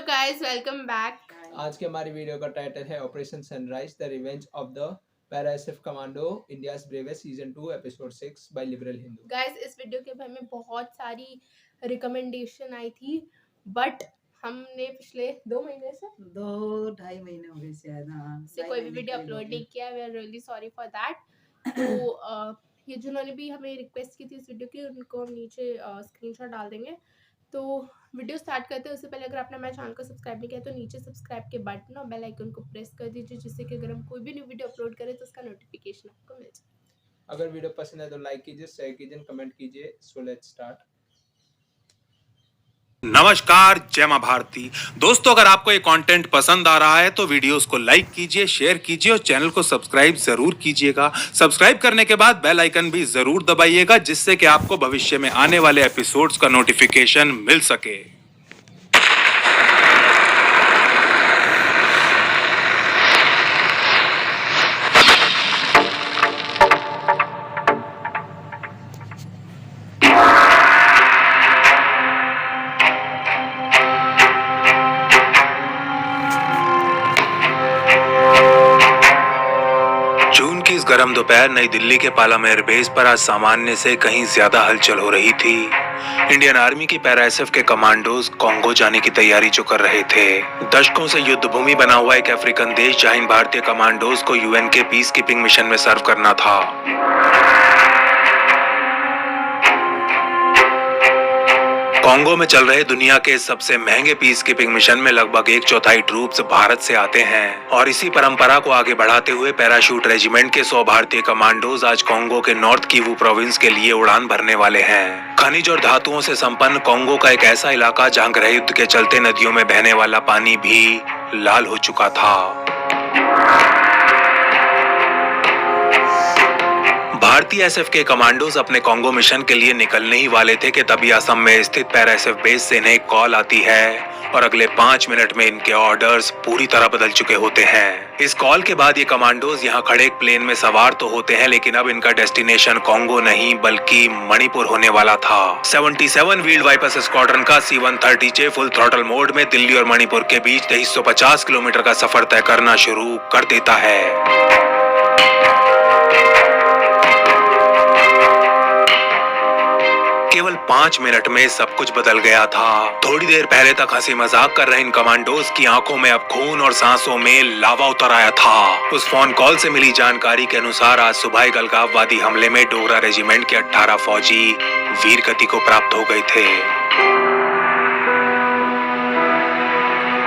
Guys, welcome back. आज के हमारी वीडियो का टाइटल है operation sunrise the revenge of the para SF commando India's bravest season 2 episode 6 by liberal Hindu. Guys, इस video के बारे में बहुत सारी रिकमेंडेशन आई थी, बट हमने पिछले 2 महीने से 2-2.5 महीने हो गए शायद। हाँ, से कोई भी वीडियो अपलोड नहीं किया। We are really sorry for that. तो ये जिन्होंने भी हमें रिक्वेस्ट की थी इस वीडियो की, उनको हम नीचे स्क्रीनशॉट डाल देंगे। तो वीडियो स्टार्ट करते हैं उससे पहले अगर आपने हमारे चैनल को सब्सक्राइब नहीं किया तो नीचे सब्सक्राइब के बटन और बेल आइकन को प्रेस कर दीजिए, जिससे कि अगर हम कोई भी न्यू वीडियो अपलोड करें तो उसका नोटिफिकेशन आपको मिल जाए। अगर वीडियो पसंद है तो लाइक कीजिए, शेयर कीजिए, कमेंट कीजिए। So let's start. नमस्कार, जय मां भारती। दोस्तों, अगर आपको ये कंटेंट पसंद आ रहा है तो वीडियोस को लाइक कीजिए, शेयर कीजिए और चैनल को सब्सक्राइब जरूर कीजिएगा। सब्सक्राइब करने के बाद बेल आइकन भी जरूर दबाइएगा, जिससे कि आपको भविष्य में आने वाले एपिसोड्स का नोटिफिकेशन मिल सके। जून की इस गर्म दोपहर नई दिल्ली के पालम एयरबेस पर आज सामान्य से कहीं ज्यादा हलचल हो रही थी। इंडियन आर्मी की पैरा एसएफ के कमांडोज कॉन्गो जाने की तैयारी जो कर रहे थे। दशकों से युद्ध भूमि बना हुआ एक अफ्रीकन देश जहां इन भारतीय कमांडोज को यूएन के पीस कीपिंग मिशन में सर्व करना था। कॉन्गो में चल रहे दुनिया के सबसे महंगे पीस कीपिंग मिशन में लगभग 1/4 ट्रूप्स भारत से आते हैं और इसी परंपरा को आगे बढ़ाते हुए पैराशूट रेजिमेंट के 100 भारतीय कमांडोज आज कॉन्गो के नॉर्थ किवू प्रोविंस के लिए उड़ान भरने वाले हैं। खनिज और धातुओं से संपन्न कॉन्गो का एक ऐसा इलाका जहां गृह युद्ध के चलते नदियों में बहने वाला पानी भी लाल हो चुका था। भारतीय एसएफ के कमांडोज अपने कॉन्गो मिशन के लिए निकलने ही वाले थे कि तभी असम में स्थित पैरा एसएफ बेस से इन्हें एक कॉल आती है और अगले 5 मिनट में इनके ऑर्डर्स पूरी तरह बदल चुके होते हैं। इस कॉल के बाद ये कमांडोज यहाँ खड़े एक प्लेन में सवार तो होते हैं, लेकिन अब इनका डेस्टिनेशन कॉन्गो नहीं बल्कि मणिपुर होने वाला था। 77 व्हील्ड वाइपर्स स्क्वाड्रन का C-130J फुल थ्रॉटल मोड में दिल्ली और मणिपुर के बीच 2350 किलोमीटर का सफर तय करना शुरू कर देता है। केवल 5 मिनट में सब कुछ बदल गया था। थोड़ी देर पहले तक हंसी मजाक कर रहे इन कमांडोज की आंखों में अब खून और सांसों में लावा उतर आया था। उस फोन कॉल से मिली जानकारी के अनुसार आज सुबह एक अलगाववादी हमले में डोगरा रेजिमेंट के 18 फौजी वीर गति को प्राप्त हो गए थे।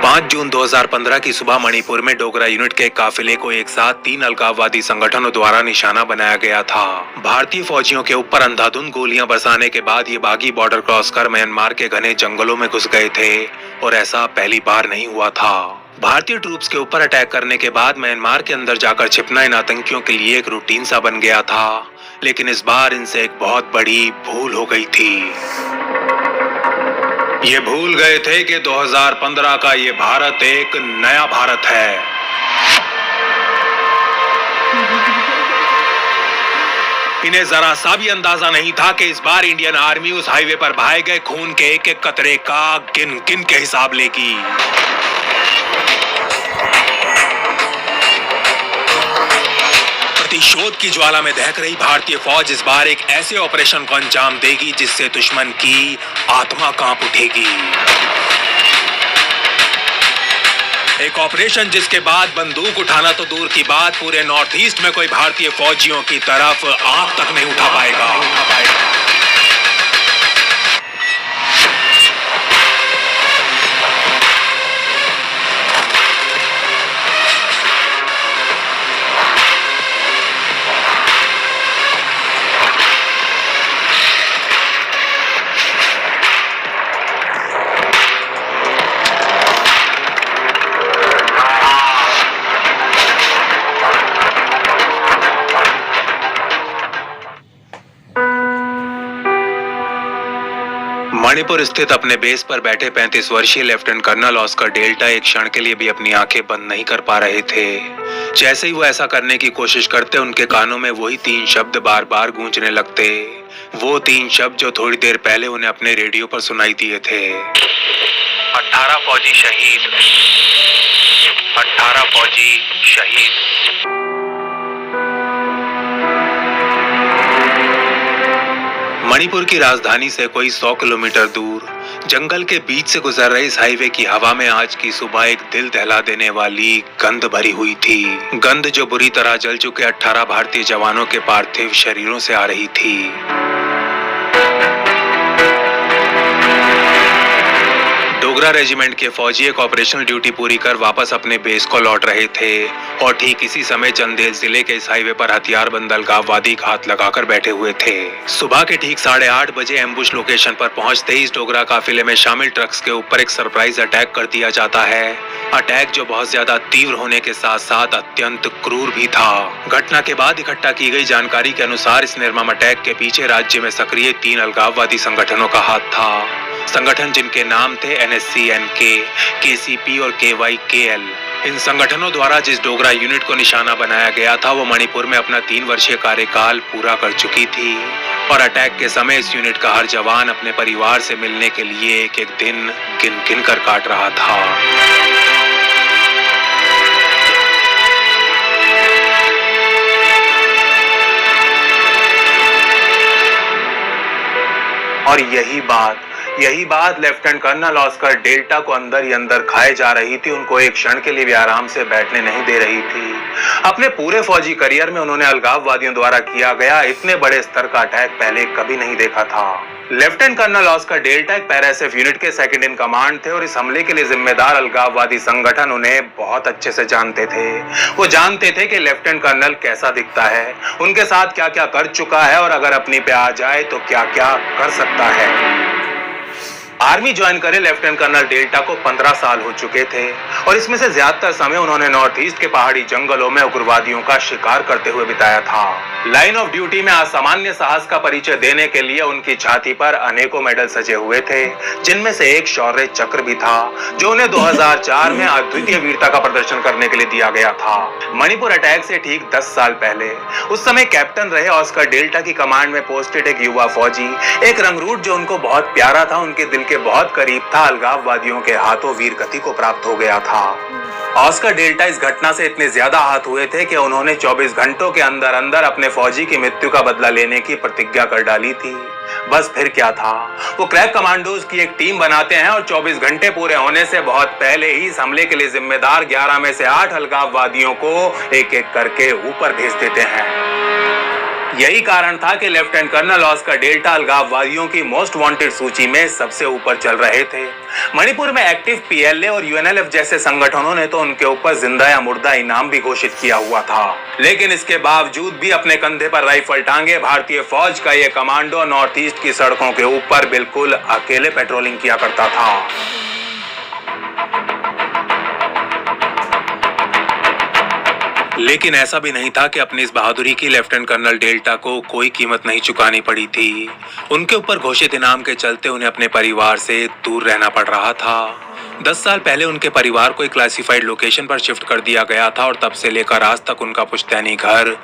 5 जून 2015 की सुबह मणिपुर में डोगरा यूनिट के काफिले को एक साथ 3 अलगाववादी संगठनों द्वारा निशाना बनाया गया था। भारतीय फौजियों के ऊपर अंधाधुंध गोलियां बरसाने के बाद ये बागी बॉर्डर क्रॉस कर म्यांमार के घने जंगलों में घुस गए थे और ऐसा पहली बार नहीं हुआ था। भारतीय ट्रूप्स के ऊपर अटैक करने के बाद म्यांमार के अंदर जाकर छिपना इन आतंकियों के लिए एक रूटीन सा बन गया था, लेकिन इस बार इनसे एक बहुत बड़ी भूल हो गई थी। ये भूल गए थे कि 2015 का ये भारत एक नया भारत है। इन्हें जरा सा भी अंदाजा नहीं था कि इस बार इंडियन आर्मी उस हाईवे पर बहाए गए खून के एक एक कतरे का गिन गिन के हिसाब लेगी। प्रतिशोध की ज्वाला में दहक रही भारतीय फौज इस बार एक ऐसे ऑपरेशन को अंजाम देगी जिससे दुश्मन की आत्मा कांप उठेगी। एक ऑपरेशन जिसके बाद बंदूक उठाना तो दूर की बात, पूरे नॉर्थ ईस्ट में कोई भारतीय फौजियों की तरफ आंख तक नहीं उठा पाएगा। मणिपुर स्थित अपने बेस पर बैठे 35 वर्षीय लेफ्टिनेंट कर्नल ऑस्कर डेल्टा एक क्षण के लिए भी अपनी आंखें बंद नहीं कर पा रहे थे। जैसे ही वो ऐसा करने की कोशिश करते, उनके कानों में वही 3 शब्द बार बार गूंजने लगते, वो 3 शब्द जो थोड़ी देर पहले उन्हें अपने रेडियो पर सुनाई दिए थे। 18 फौजी शहीद, 18 फौजी शहीद। मणिपुर की राजधानी से कोई 100 किलोमीटर दूर जंगल के बीच से गुजर रहे इस हाईवे की हवा में आज की सुबह एक दिल दहला देने वाली गंध भरी हुई थी। गंध जो बुरी तरह जल चुके 18 भारतीय जवानों के पार्थिव शरीरों से आ रही थी। डोगरा रेजिमेंट के फौजी एक ऑपरेशनल ड्यूटी पूरी कर वापस अपने बेस को लौट रहे थे और ठीक इसी समय चंदेल जिले के इस हाईवे पर हथियारबंद अलगाववादी घात लगाकर बैठे हुए थे। सुबह के ठीक 8:30 बजे एम्बुश लोकेशन पर पहुंचते ही इस डोगरा काफिले में शामिल ट्रक्स के ऊपर एक सरप्राइज अटैक कर दिया जाता है। अटैक जो बहुत ज्यादा तीव्र होने के साथ साथ अत्यंत क्रूर भी था। घटना के बाद इकट्ठा की गई जानकारी के अनुसार इस निर्मम अटैक के पीछे राज्य में सक्रिय 3 अलगाववादी संगठनों का हाथ था। संगठन जिनके नाम थे NSC-NK, KCP और KYKL। इन संगठनों द्वारा जिस डोगरा यूनिट को निशाना बनाया गया था वो मणिपुर में अपना 3 वर्षीय कार्यकाल पूरा कर चुकी थी और अटैक के समय इस यूनिट का हर जवान अपने परिवार से मिलने के लिए एक एक दिन गिन गिन कर काट रहा था। और यही बात लेफ्टिनेंट कर्नल ऑस्कर डेल्टा को अंदर ही अंदर खाए जा रही थी। उनको एक क्षण के लिए भी आराम से बैठने नहीं दे रही थी। अपने पूरे फौजी करियर में उन्होंने अलगाववादियों द्वारा किया गया इतने बड़े स्तर का अटैक पहले कभी नहीं देखा था। लेफ्टिनेंट कर्नल ऑस्कर डेल्टा एक पैराएसएफ यूनिट के सेकंड इन कमांड थे और इस हमले के लिए जिम्मेदार अलगाववादी संगठन उन्हें बहुत अच्छे से जानते थे। वो जानते थे कि लेफ्टिनेंट कर्नल कैसा दिखता है, उनके साथ क्या क्या कर चुका है और अगर अपनी पे आ जाए तो क्या क्या कर सकता है। आर्मी ज्वाइन करे लेफ्टिनेंट कर्नल डेल्टा को 15 साल हो चुके थे और इसमें से ज्यादातर समय उन्होंने नॉर्थ ईस्ट के पहाड़ी जंगलों में उग्रवादियों का शिकार करते हुए बिताया था। लाइन ऑफ ड्यूटी में असामान्य साहस का परिचय देने के लिए उनकी छाती पर अनेकों मेडल सजे हुए थे, जिनमें से एक शौर्य चक्र भी था जो उन्हें 2004 में अद्वितीय वीरता का प्रदर्शन करने के लिए दिया गया था। मणिपुर अटैक से ठीक 10 साल पहले उस समय कैप्टन रहे ऑस्कर डेल्टा की कमांड में पोस्टेड एक युवा फौजी, एक रंगरूट जो उनको बहुत प्यारा था, उनके दिल के बहुत करीब था, अलगाववादियों के हाथों वीरगति को प्राप्त हो गया था। ऑस्कर डेल्टा इस घटना से इतने ज्यादा आहत हुए थे कि उन्होंने 24 घंटों के अंदर अंदर अपने फौजी की मृत्यु का बदला लेने की प्रतिज्ञा कर डाली थी। बस फिर क्या था, वो क्रैक कमांडोज की एक टीम बनाते हैं और 24 घंटे पूरे होने से बहुत पहले ही इस हमले के लिए जिम्मेदार 11 में से 8 अलगाववादियों को एक एक करके ऊपर भेज देते हैं। यही कारण था कि लेफ्टिनेंट कर्नल ऑस्कर डेल्टा अलगाववादियों की मोस्ट वांटेड सूची में सबसे ऊपर चल रहे थे। मणिपुर में एक्टिव PLA और UNLF जैसे संगठनों ने तो उनके ऊपर जिंदा या मुर्दा इनाम भी घोषित किया हुआ था, लेकिन इसके बावजूद भी अपने कंधे पर राइफल टांगे भारतीय फौज का ये कमांडो नॉर्थ ईस्ट की सड़कों के ऊपर बिल्कुल अकेले पेट्रोलिंग किया करता था। लेकिन ऐसा भी नहीं था कि अपनी इस बहादुरी की लेफ्टिनेंट कर्नल डेल्टा को कोई कीमत नहीं चुकानी पड़ी थी। उनके ऊपर घोषित इनाम के चलते उन्हें अपने परिवार से दूर रहना पड़ रहा था। 10 साल पहले उनके परिवार को एक क्लासिफाइड लोकेशन पर शिफ्ट कर दिया गया था और तब से लेकर आज तक उनका पुश्तैनी घर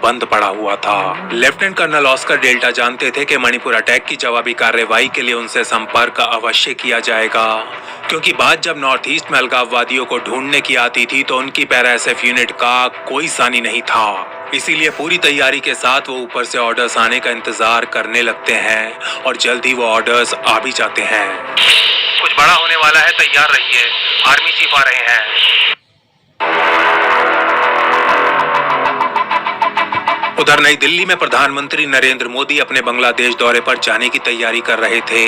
बंद पड़ा हुआ था। लेफ्टिनेंट कर्नल ऑस्कर डेल्टा जानते थे कि मणिपुर अटैक की जवाबी कार्रवाई के लिए उनसे संपर्क अवश्य किया जाएगा, क्योंकि बात जब नॉर्थ ईस्ट में अलगाववादियों को ढूंढने की आती थी तो उनकी पैराएसएफ यूनिट का कोई सानी नहीं था। इसीलिए पूरी तैयारी के साथ वो ऊपर से ऑर्डर्स आने का इंतजार करने लगते हैं और जल्द ही वो ऑर्डर्स आ भी जाते हैं। कुछ बड़ा होने वाला है, तैयार रहिए, आर्मी चीफ आ रहे हैं। उधर नई दिल्ली में प्रधानमंत्री नरेंद्र मोदी अपने बांग्लादेश दौरे पर जाने की तैयारी कर रहे थे।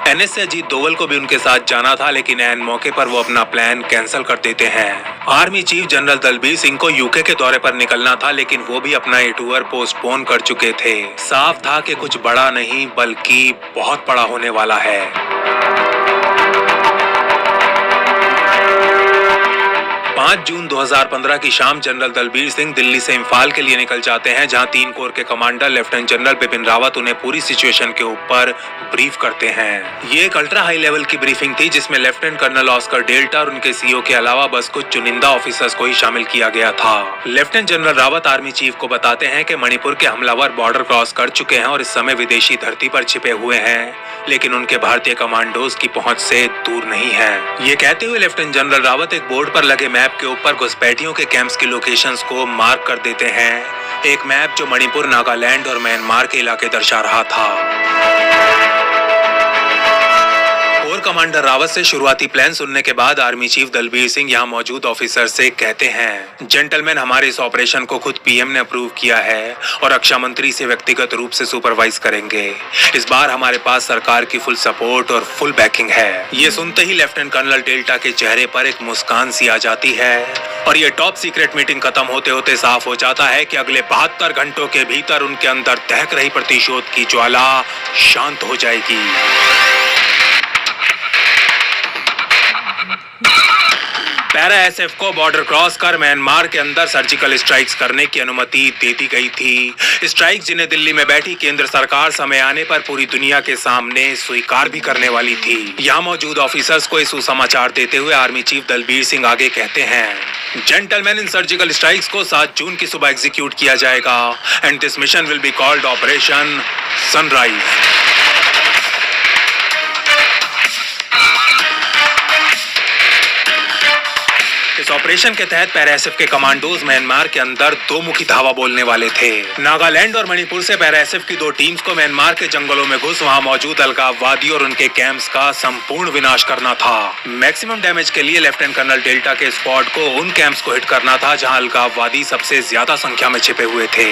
NS से अजीत डोवल को भी उनके साथ जाना था, लेकिन ऐन मौके पर वो अपना प्लान कैंसिल कर देते हैं। Army chief general Dalbir Singh को यूके के दौरे पर निकलना था, लेकिन वो भी अपना ये टूर पोस्टपोन कर चुके थे। साफ था कि कुछ बड़ा नहीं बल्कि बहुत बड़ा होने वाला है। 5 जून 2015 की शाम जनरल दलबीर सिंह दिल्ली से इम्फाल के लिए निकल जाते हैं, जहां 3 कोर के commander lieutenant general Bipin Rawat उन्हें पूरी सिचुएशन के ऊपर ब्रीफ करते हैं। ये एक अल्ट्रा हाई लेवल की ब्रीफिंग थी जिसमें लेफ्टिनेंट कर्नल ऑस्कर डेल्टा और उनके सीईओ के अलावा बस कुछ चुनिंदा ऑफिसर्स को ही शामिल किया गया था। Lieutenant general Rawat army chief को बताते हैं कि मणिपुर के हमलावर बॉर्डर क्रॉस कर चुके हैं और इस समय विदेशी धरती पर छिपे हुए हैं लेकिन उनके भारतीय कमांडोज की पहुंच से दूर नहीं है। ये कहते हुए लेफ्टिनेंट जनरल रावत एक बोर्ड पर लगे मैप के ऊपर घुसपैठियों के कैंप्स की लोकेशंस को मार्क कर देते हैं। एक मैप जो मणिपुर, नागालैंड और म्यांमार के इलाके दर्शा रहा था। कोर कमांडर रावत से शुरुआती प्लान सुनने के बाद आर्मी चीफ दलबीर सिंह यहां मौजूद ऑफिसर से कहते हैं, जेंटलमैन, हमारे इस ऑपरेशन को खुद पीएम ने अप्रूव किया है और रक्षा मंत्री से व्यक्तिगत रूप से सुपरवाइज करेंगे। इस बार हमारे पास सरकार की फुल सपोर्ट और फुल बैकिंग है। ये सुनते ही लेफ्टिनेंट कर्नल डेल्टा के चेहरे पर एक मुस्कान सी आ जाती है और ये टॉप सीक्रेट मीटिंग खत्म होते होते साफ हो जाता है कि अगले 72 घंटों के भीतर उनके अंदर दहक रही प्रतिशोध की ज्वाला शांत हो जाएगी। पैरा एसएफ को बॉर्डर क्रॉस कर म्यांमार के अंदर सर्जिकल स्ट्राइक्स करने की अनुमति दे दी गई थी। स्ट्राइक जिन्हें दिल्ली में बैठी केंद्र सरकार समय आने पर पूरी दुनिया के सामने स्वीकार भी करने वाली थी। यहाँ मौजूद ऑफिसर्स को सुसमाचार देते हुए आर्मी चीफ दलबीर सिंह आगे कहते हैं, जेंटलमैन, इन सर्जिकल स्ट्राइक्स को 7 जून की सुबह एग्जीक्यूट किया जाएगा and this mission will be called operation sunrise. इस ऑपरेशन के तहत पैरा एसएफ के कमांडोज म्यांमार के अंदर दो मुखी धावा बोलने वाले थे। नागालैंड और मणिपुर से पैरा एसएफ की 2 टीम्स को म्यांमार के जंगलों में घुस वहां मौजूद अलगाववादी और उनके कैंप्स का संपूर्ण विनाश करना था। मैक्सिमम डैमेज के लिए लेफ्टिनेंट कर्नल डेल्टा के स्क्वाड को उन कैंप्स को हिट करना था जहां अलगाववादी सबसे ज्यादा संख्या में छिपे हुए थे।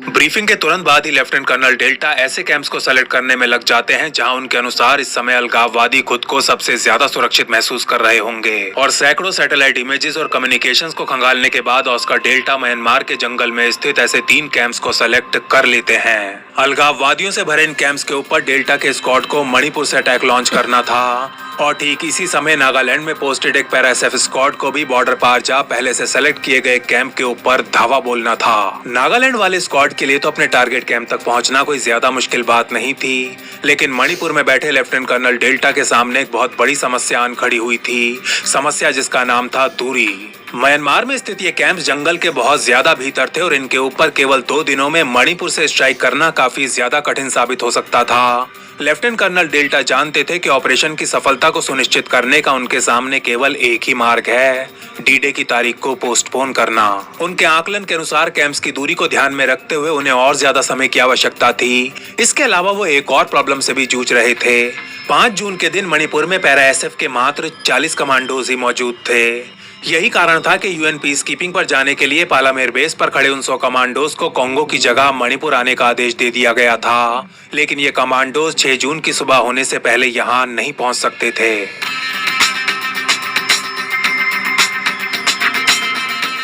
ब्रीफिंग के तुरंत बाद ही लेफ्टिनेंट कर्नल डेल्टा ऐसे कैंप्स को सेलेक्ट करने में लग जाते हैं जहां उनके अनुसार इस समय अलगाववादी खुद को सबसे ज्यादा सुरक्षित महसूस कर रहे होंगे और सैकड़ों सैटेलाइट इमेजेस और कम्युनिकेशंस को खंगालने के बाद ऑस्कर डेल्टा म्यांमार के जंगल में स्थित ऐसे 3 कैंप्स को सेलेक्ट कर लेते हैं। अलगाववादियों से भरे इन कैंप्स के ऊपर डेल्टा के स्क्वाड को मणिपुर से अटैक लॉन्च करना था और ठीक इसी समय नागालैंड में पोस्टेड एक पैरा एसएफ स्क्वाड को भी बॉर्डर पार जा पहले से सेलेक्ट किए गए कैंप के ऊपर धावा बोलना था। नागालैंड वाले स्क्वाड के लिए तो अपने टारगेट कैंप तक पहुंचना कोई ज्यादा मुश्किल बात नहीं थी, लेकिन मणिपुर में बैठे लेफ्टिनेंट कर्नल डेल्टा के सामने एक बहुत बड़ी समस्या आन खड़ी हुई थी, समस्या जिसका नाम था दूरी। म्यांमार में स्थित ये कैंप जंगल के बहुत ज्यादा भीतर थे और इनके ऊपर केवल 2 दिनों में मणिपुर से स्ट्राइक करना काफी ज्यादा कठिन साबित हो सकता था। लेफ्टिनेंट कर्नल डेल्टा जानते थे कि ऑपरेशन की सफलता को सुनिश्चित करने का उनके सामने केवल एक ही मार्ग है, डी-डे की तारीख को पोस्टपोन करना। उनके आकलन के अनुसार कैंप्स की दूरी को ध्यान में रखते हुए उन्हें और ज्यादा समय की आवश्यकता थी। इसके अलावा वो एक और प्रॉब्लम से भी जूझ रहे थे। 5 जून के दिन मणिपुर में पैरा एसएफ के मात्र 40 कमांडोज ही मौजूद थे। यही कारण था कि यूएन पीस कीपिंग पर जाने के लिए पालामेर बेस पर खड़े उन 100 कमांडोज को कोंगो की जगह मणिपुर आने का आदेश दे दिया गया था, लेकिन ये कमांडोज 6 जून की सुबह होने से पहले यहाँ नहीं पहुंच सकते थे।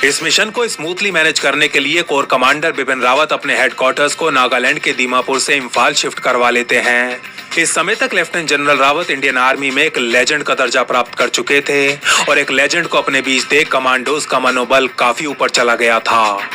इस मिशन को स्मूथली मैनेज करने के लिए कोर कमांडर बिपिन रावत अपने हेडक्वार्टर्स को नागालैंड के दीमापुर से इम्फाल शिफ्ट करवा लेते हैं। इस समय तक lieutenant general Rawat Indian army में एक लेजेंड का दर्जा प्राप्त कर चुके थे और एक लेजेंड को अपने बीच देख कमांडोज का मनोबल काफी ऊपर चला गया था।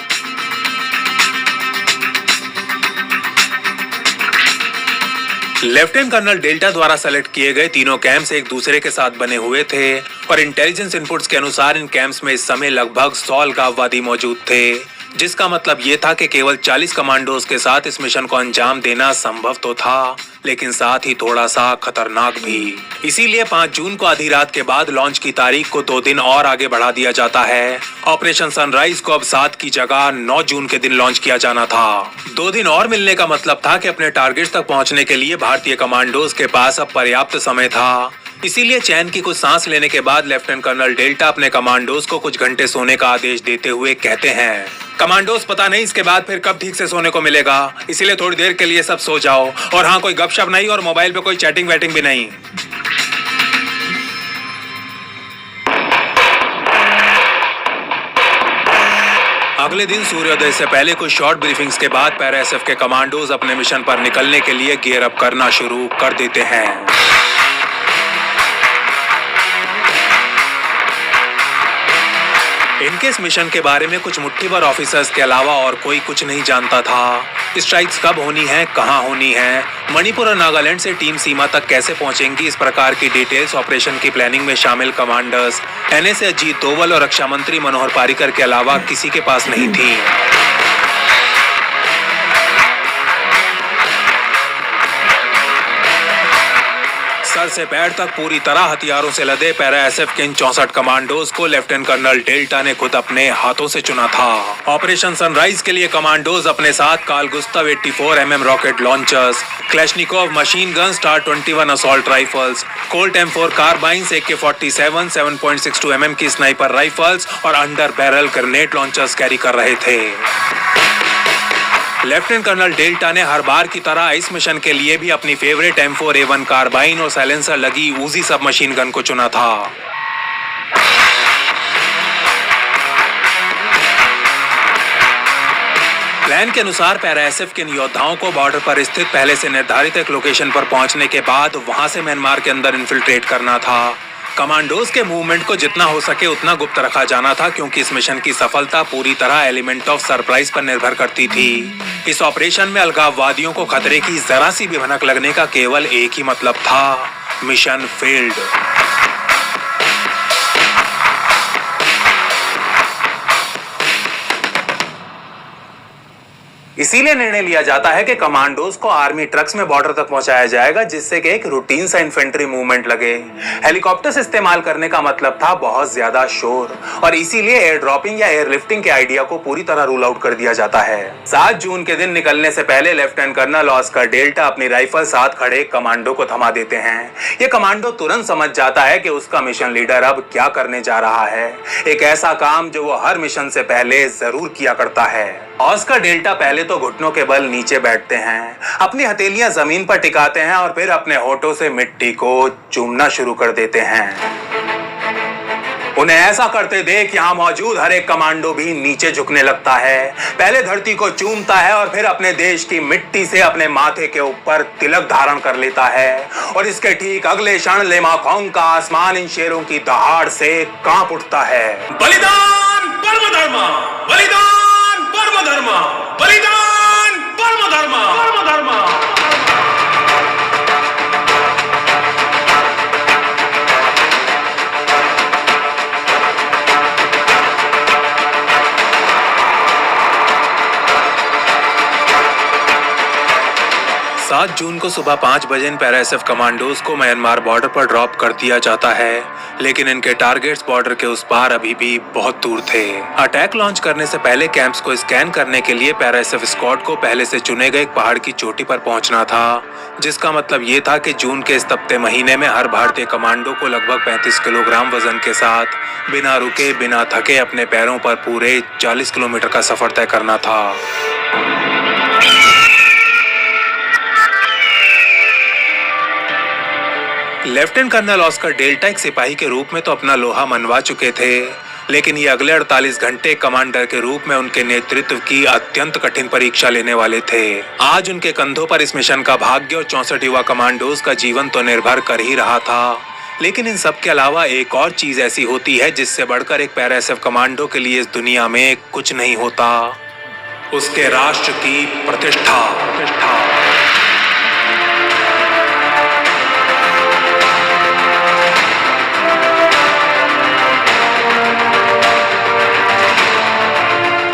लेफ्टिनेंट कर्नल डेल्टा द्वारा सेलेक्ट किए गए तीनों कैंप्स एक दूसरे के साथ बने हुए थे और इंटेलिजेंस इनपुट्स के अनुसार इन कैंप्स में इस समय लगभग 100 अलगाववादी मौजूद थे, जिसका मतलब ये था कि केवल 40 कमांडोज के साथ इस मिशन को अंजाम देना संभव तो था, लेकिन साथ ही थोड़ा सा खतरनाक भी। इसीलिए 5 जून को आधी रात के बाद लॉन्च की तारीख को 2 दिन और आगे बढ़ा दिया जाता है। ऑपरेशन सनराइज को अब 7 की जगह 9 जून के दिन लॉन्च किया जाना था। 2 दिन और मिलने का मतलब था कि अपने टारगेट तक पहुंचने के लिए भारतीय कमांडोज के पास अब पर्याप्त समय था। इसीलिए चैन की कुछ सांस लेने के बाद लेफ्टिनेंट कर्नल डेल्टा अपने कमांडोज को कुछ घंटे सोने का आदेश देते हुए कहते हैं, कमांडोज, पता नहीं इसके बाद फिर कब ठीक से सोने को मिलेगा, इसीलिए थोड़ी देर के लिए सब सो जाओ और हाँ, कोई गपशप नहीं और मोबाइल पे कोई चैटिंग वैटिंग भी नहीं। अगले दिन सूर्योदय से पहले कुछ शॉर्ट ब्रीफिंग्स के बाद पैरा एसएफ के कमांडोज अपने मिशन पर निकलने के लिए गियर अप करना शुरू कर देते हैं। इनके इस मिशन के बारे में कुछ मुट्ठी भर ऑफिसर्स के अलावा और कोई कुछ नहीं जानता था। स्ट्राइक्स कब होनी है, कहां होनी है, मणिपुर और नागालैंड से टीम सीमा तक कैसे पहुंचेंगी, इस प्रकार की डिटेल्स ऑपरेशन की प्लानिंग में शामिल कमांडर्स एनएस अजीत डोवल और रक्षा मंत्री मनोहर पारिकर के अलावा किसी के पास नहीं थी। सर से पैर तक पूरी तरह हथियारों से लदे पैरा एसएफ के इन 64 कमांडोज को लेफ्टिनेंट कर्नल डेल्टा ने खुद अपने हाथों से चुना था। ऑपरेशन सनराइज के लिए कमांडोज अपने साथ Carl Gustav 84 mm rocket launchers, Kalashnikov machine gun, star 21 assault rifles, Colt M4 carbines, AK-47 7.62 mm की स्नाइपर राइफल्स और under barrel grenade launchers carry कर रहे थे। लेफ्टिनेंट कर्नल डेल्टा ने हर बार की तरह इस मिशन के लिए भी अपनी फेवरेट M4A1 कार्बाइन और साइलेंसर लगी उजी सब मशीन गन को चुना था। प्लान के अनुसार पैरा एसएफ के इन योद्धाओं को बॉर्डर पर स्थित पहले से निर्धारित एक लोकेशन पर पहुंचने के बाद वहां से म्यांमार के अंदर इन्फिल्ट्रेट करना था। कमांडोज के मूवमेंट को जितना हो सके उतना गुप्त रखा जाना था, क्योंकि इस मिशन की सफलता पूरी तरह एलिमेंट ऑफ सरप्राइज पर निर्भर करती थी। इस ऑपरेशन में अलगाववादियों को खतरे की जरा सी भी भनक लगने का केवल एक ही मतलब था, मिशन फेल्ड। इसीलिए निर्णय लिया जाता है कि कमांडोज को आर्मी ट्रक्स में बॉर्डर तक पहुंचाया जाएगा, जिससे कि एक रूटीन सा इन्फेंट्री मूवमेंट लगे। हेलीकॉप्टर्स इस्तेमाल करने का मतलब था बहुत ज्यादा शोर, और इसीलिए एयर ड्रॉपिंग या एयरलिफ्टिंग के आइडिया को पूरी तरह रूल आउट कर दिया जाता है। 7 जून के दिन निकलने से पहले लेफ्टिनेंट कर्नल ऑस्कर डेल्टा अपनी राइफल साथ खड़े कमांडो को थमा देते हैं। ये कमांडो तुरंत समझ जाता है कि उसका मिशन लीडर अब क्या करने जा रहा है, एक ऐसा काम जो वो हर मिशन से पहले जरूर किया करता है। ऑस्कर डेल्टा पहले तो घुटनों के बल नीचे बैठते हैं, अपनी हथेलियां जमीन पर टिकाते हैं और फिर अपने होठों से मिट्टी को चूमना शुरू कर देते हैं। उन्हें ऐसा करते देख यहाँ मौजूद हर एक कमांडो भी नीचे झुकने लगता है, पहले धरती को चूमता है और फिर अपने देश की मिट्टी से अपने माथे के ऊपर तिलक धारण कर लेता है। और इसके ठीक अगले क्षण लेमाकोंग का आसमान इन शेरों की दहाड़ से कांप उठता है। बलिदान परम धर्म, बलिदान परम धर्म, बलिदान परम धर्म, परम धर्म। 7 जून को सुबह 5 बजे इन पैरा एसएफ कमांडोज को म्यांमार बॉर्डर पर ड्रॉप कर दिया जाता है, लेकिन इनके टारगेट्स बॉर्डर के उस पार अभी भी बहुत दूर थे। अटैक लॉन्च करने से पहले कैंप्स को स्कैन करने के लिए पैरा एसएफ स्क्वाड को पहले से चुने गए एक पहाड़ की चोटी पर पहुंचना था, जिसका मतलब ये था कि जून के इस तपते महीने में हर भारतीय कमांडो को लगभग 35 किलोग्राम वजन के साथ बिना रुके बिना थके अपने पैरों पर पूरे 40 किलोमीटर का सफर तय करना था। लेफ्टिनेंट कर्नल ऑस्कर डेल्टा एक सिपाही के रूप में तो अपना लोहा मनवा चुके थे, लेकिन ये अगले 48 घंटे कमांडर के रूप में उनके नेतृत्व की अत्यंत कठिन परीक्षा लेने वाले थे। आज उनके कंधों पर इस मिशन का भाग्य और 64 युवा कमांडोज का जीवन तो निर्भर कर ही रहा था, लेकिन इन सब के अलावा एक और चीज ऐसी होती है जिससे बढ़कर एक पैरा एसएफ कमांडो के लिए इस दुनिया में कुछ नहीं होता, उसके राष्ट्र की प्रतिष्ठा।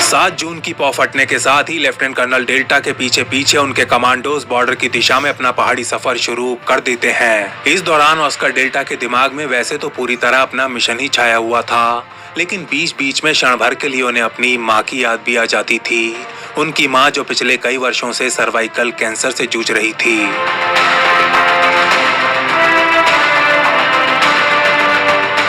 7 जून की पौ फटने के साथ ही लेफ्टिनेंट कर्नल डेल्टा के पीछे पीछे उनके कमांडोज बॉर्डर की दिशा में अपना पहाड़ी सफर शुरू कर देते हैं। इस दौरान ऑस्कर डेल्टा के दिमाग में वैसे तो पूरी तरह अपना मिशन ही छाया हुआ था, लेकिन बीच बीच में क्षण भर के लिए उन्हें अपनी माँ की याद भी आ जाती थी, उनकी माँ जो पिछले कई वर्षों से सर्वाइकल कैंसर से जूझ रही थी।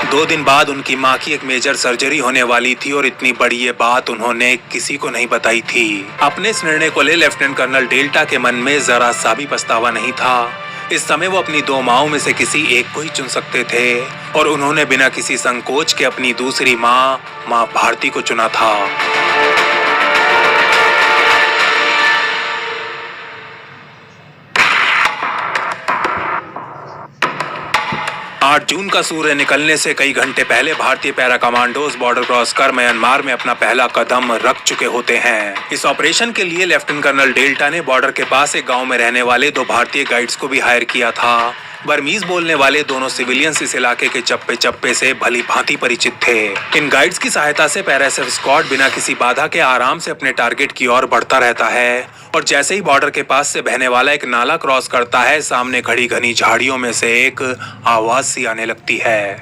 दो दिन बाद उनकी माँ की एक मेजर सर्जरी होने वाली थी और इतनी बड़ी ये बात उन्होंने किसी को नहीं बताई थी। अपने इस निर्णय को ले लेफ्टिनेंट कर्नल डेल्टा के मन में जरा सा भी पछतावा नहीं था। इस समय वो अपनी 2 माँओं में से किसी एक को ही चुन सकते थे और उन्होंने बिना किसी संकोच के अपनी दूसरी माँ भारती को चुना था। 8 जून का सूर्य निकलने से कई घंटे पहले भारतीय पैरा कमांडोज बॉर्डर क्रॉस कर म्यांमार में अपना पहला कदम रख चुके होते हैं। इस ऑपरेशन के लिए लेफ्टिनेंट कर्नल डेल्टा ने बॉर्डर के पास एक गांव में रहने वाले 2 भारतीय गाइड्स को भी हायर किया था। बर्मीज बोलने वाले दोनों सिविलियंस इस इलाके के चप्पे चप्पे से भली भांति परिचित थे। इन गाइड्स की सहायता से पैराएसएफ स्क्वाड बिना किसी बाधा के आराम से अपने टारगेट की ओर बढ़ता रहता है और जैसे ही बॉर्डर के पास से बहने वाला एक नाला क्रॉस करता है, सामने खड़ी घनी झाड़ियों में से एक आवाज सी आने लगती है।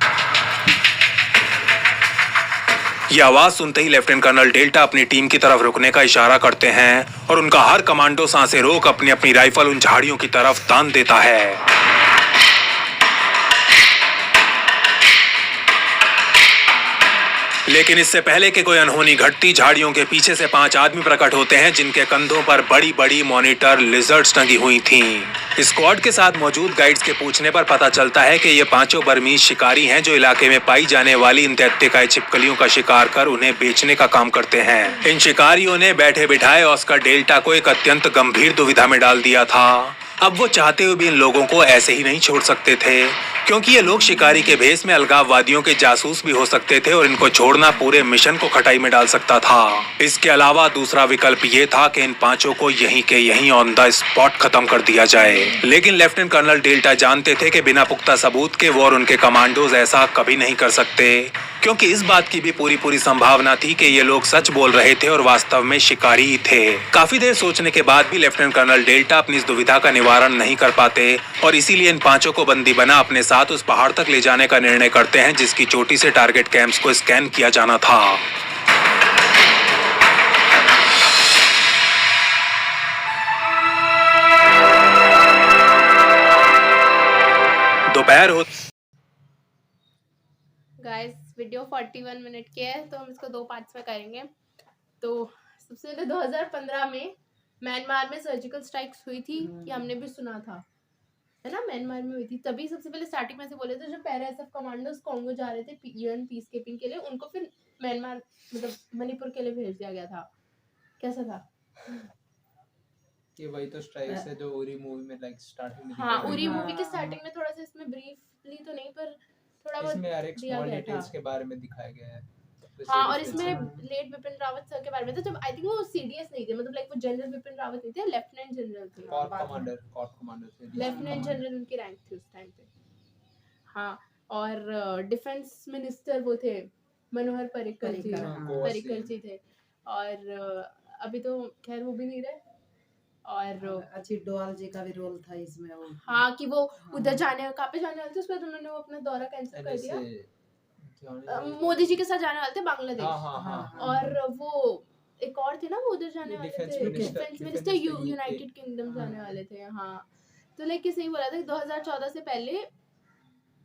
यह आवाज सुनते ही लेफ्टिनेंट कर्नल डेल्टा अपनी टीम की तरफ रुकने का इशारा करते हैं और उनका हर कमांडो सांसें रोक अपनी अपनी राइफल उन झाड़ियों की तरफ तान देता है। लेकिन इससे पहले कि कोई अनहोनी घटती, झाड़ियों के पीछे से 5 आदमी प्रकट होते हैं जिनके कंधों पर बड़ी बड़ी मॉनिटर लिजर्ड्स टंगी हुई थीं। स्क्वाड के साथ मौजूद गाइड्स के पूछने पर पता चलता है कि ये 5 बर्मीज शिकारी हैं जो इलाके में पाई जाने वाली इन तैत्तिकाई छिपकलियों का शिकार कर उन्हें बेचने का काम करते हैं। इन शिकारियों ने बैठे बिठाए ऑस्कर डेल्टा को एक अत्यंत गंभीर दुविधा में डाल दिया था। अब वो चाहते हुए भी इन लोगों को ऐसे ही नहीं छोड़ सकते थे, क्योंकि ये लोग शिकारी के भेष में अलगाववादियों के जासूस भी हो सकते थे और इनको छोड़ना पूरे मिशन को खटाई में डाल सकता था। इसके अलावा दूसरा विकल्प ये था कि इन 5 को यहीं के यहीं ऑन द स्पॉट खत्म कर दिया जाए। लेकिन लेफ्टिनेंट कर्नल डेल्टा जानते थे कि बिना पुख्ता सबूत के वो और उनके कमांडोज ऐसा कभी नहीं कर सकते, क्योंकि इस बात की भी पूरी संभावना थी कि ये लोग सच बोल रहे थे और वास्तव में शिकारी ही थे। काफी देर सोचने के बाद भी लेफ्टिनेंट कर्नल डेल्टा अपनी इस दुविधा का निवारण नहीं कर पाते और इसीलिए इन 5 को बंदी बना अपने साथ उस पहाड़ तक ले जाने का निर्णय करते हैं जिसकी चोटी से टारगेट कैंप्स को स्कैन किया जाना था। दोपहर हो गाइस वीडियो 41 मिनट की है तो हम इसको 2 पार्ट्स में करेंगे। तो सबसे पहले 2015 में म्यांमार में सर्जिकल स्ट्राइक्स हुई थी, ये हमने भी सुना था, है ना, म्यांमार में हुई थी। तभी सबसे पहले स्टार्टिंग में से बोले थे जब पैरा एसएफ कमांडोज कॉन्गो जा रहे थे यूएन पीस कीपिंग के लिए, उनको फिर म्यांमार मतलब मणिपुर के लिए भेज दिया गया था। कैसा था? ये वही तो स्ट्राइक्स है जो उरी मूवी में लाइक स्टार्टिंग में हाँ, दिखाया उरी गया। मूवी के स्टार्टिंग में थोड़ा सा इसमें ब्रीफली तो नहीं पर थोड़ा बहुत इसमें हर एक दिया स्मॉल गया डिटेल्स था। के बारे में दिखाया गया है। हाँ, और इसमें हाँ। लेट बिपिन रावत सर के बारे में था जब आई थिंक वो सीडीएस नहीं थे, मतलब लाइक वो जनरल बिपिन रावत नहीं थे, लेफ्टिनेंट जनरल थे। कॉर्प कमांडर थे। लेफ्टिनेंट जनरल उनकी रैंक थी उस टाइम पे। हाँ, और डिफेंस मिनिस्टर वो थे मनोहर पर्रिकर जी, हाँ। पर्रिकर जी थे। और अभी तो खैर वो भी नहीं रहे। और अजीत डोवाल जी का भी रोल था इसमें वो। हाँ, कि वो हाँ। उधर जाने कहाँ पे जाने वाले थे, उसके बाद उन्होंने वो अपना दौरा कैंसिल कर दिया। मोदी मोदी जी के साथ जाने वाले थे बांग्लादेश। हाँ। और वो एक और थे ना, वो उधर जाने वाले डिफेंस थे, minister- defence defence minister minister United kingdom जाने हाँ। वाले थे। हाँ, तो लाइक सही बोला था कि 2014 से पहले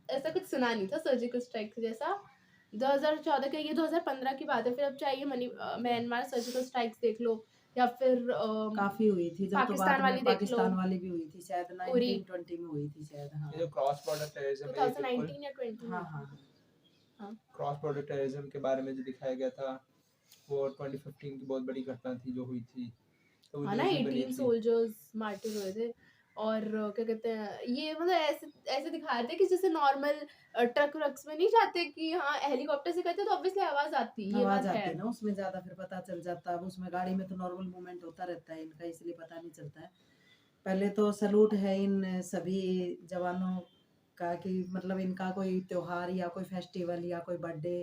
ऐसा कुछ सुना नहीं था सर्जिकल स्ट्राइक जैसा। 2014 का, ये 2015 की बात है। फिर अब चाहिए म्यांमार सर्जिकल स्ट्राइक्स देख लो या फिर काफी हुई थी, जब तो पाकिस्तान बाद वाली में देख पाकिस्तान लो। वाली भी हुई थी शायद, उरी। 1920 में हुई थी शायद। हाँ ये जो क्रॉस बॉर्डर टेररिज्म है, 2019 या 20 में। हाँ हाँ। क्रॉस बॉर्डर टेररिज्म के बारे में जो दिखाया गया था वो 2015 की बहुत बड़ी घटना थी जो हुई थी। तो हाँ ना, न्यूज़ में बनी 18 थी। सोल्जर्स मार्टिर हुए थे। और क्या कहते हैं, ये मतलब ऐसे दिखा रहे थे कि जैसे नॉर्मल ट्रक व्रक्स में नहीं जाते कि हाँ हेलीकॉप्टर से करते तो ऑब्वियसली आवाज आती, ये आवाज बात आती है। ना उसमें ज्यादा, फिर पता चल जाता। अब उसमें गाड़ी में तो नॉर्मल मूवमेंट होता रहता है इनका, इसलिए पता नहीं चलता है। पहले तो सलूट है इन सभी जवानों का कि मतलब इनका कोई त्योहार या कोई फेस्टिवल या कोई बर्थडे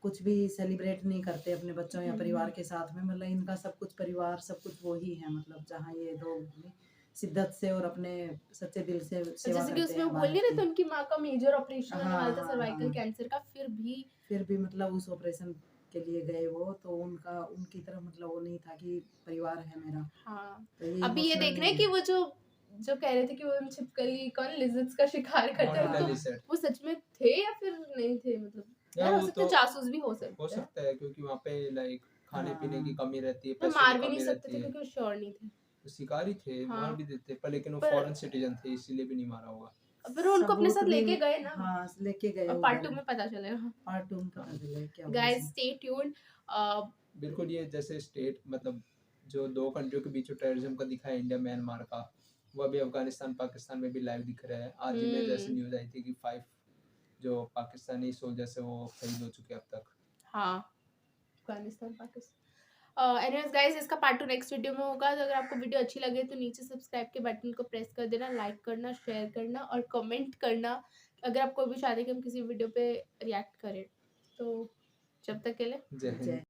कुछ भी सेलिब्रेट नहीं करते अपने बच्चों या परिवार के साथ में। मतलब इनका सब कुछ परिवार, सब कुछ वो ही है। मतलब जहाँ ये लोग शिद्दत से और अपने सच्चे दिल से सेवा जैसे कि करते उसमें हैं वो बोल नहीं रहे थे भारत उनकी माँ का मेजर ऑपरेशन होने हाँ, वाला था हाँ, सर्वाइकल हाँ। कैंसर का, फिर भी मतलब उस ऑपरेशन के लिए गए वो, तो उनका उनकी तरफ मतलब वो नहीं था कि परिवार है मेरा। हाँ। तो ये अभी ये देख रहे हैं कि वो जो कह रहे थे कि वो छिपकली कौन लिजर्ड्स का शिकार करते हैं, मोनालिसा तो lizard। वो सच में थे या फिर नहीं थे, मतलब या यार हो वो सकता है तो जासूस भी हो हो सकते हैं। सकता है क्योंकि वहाँ पे लाइक खाने पीने की हाँ। कमी रहती है, तो पैसों मार की भी नहीं कमी सकते थे रहती है। क्योंकि वो श्योर नहीं थे। तो शिकारी थे, हाँ। मार भी देते पर लेकिन वो पर- फॉरेन सिटीजन थे इसीलिए भी नहीं मारा होगा। फिर वो उनको अपने सबूत साथ भी- लेके गए ना। हाँ लेके गए और पार्ट 2 में पता चलेगा। पार्ट 2 में पता चले क्या हुआ गाइस इसमें। Stay tuned. बिल्कुल, ये जैसे स्टेट मतलब जो 2 कंट्रियों के बीच टेररिज्म का दिखा है इंडिया म्यांमार का, वो अभी अफगानिस्तान पाकिस्तान में भी लाइव दिख रहा है। आज ही में जैसे न्यूज़ आई थी कि 5 जो पाकिस्तानी सोल्जर्स है वो शहीद हो चुके हैं अब तक। हाँ, अफगानिस्तान, पाकिस्तान। एनीवेज गाइस, इसका पार्ट 2 नेक्स्ट वीडियो में होगा। तो अगर आपको वीडियो अच्छी लगे तो नीचे सब्सक्राइब के बटन को प्रेस कर देना, लाइक करना, शेयर करना और कमेंट करना अगर आपको भी चाहते हैं कि हम किसी वीडियो पे रिएक्ट करें। तो जब तक के लिए जय हिंद। जय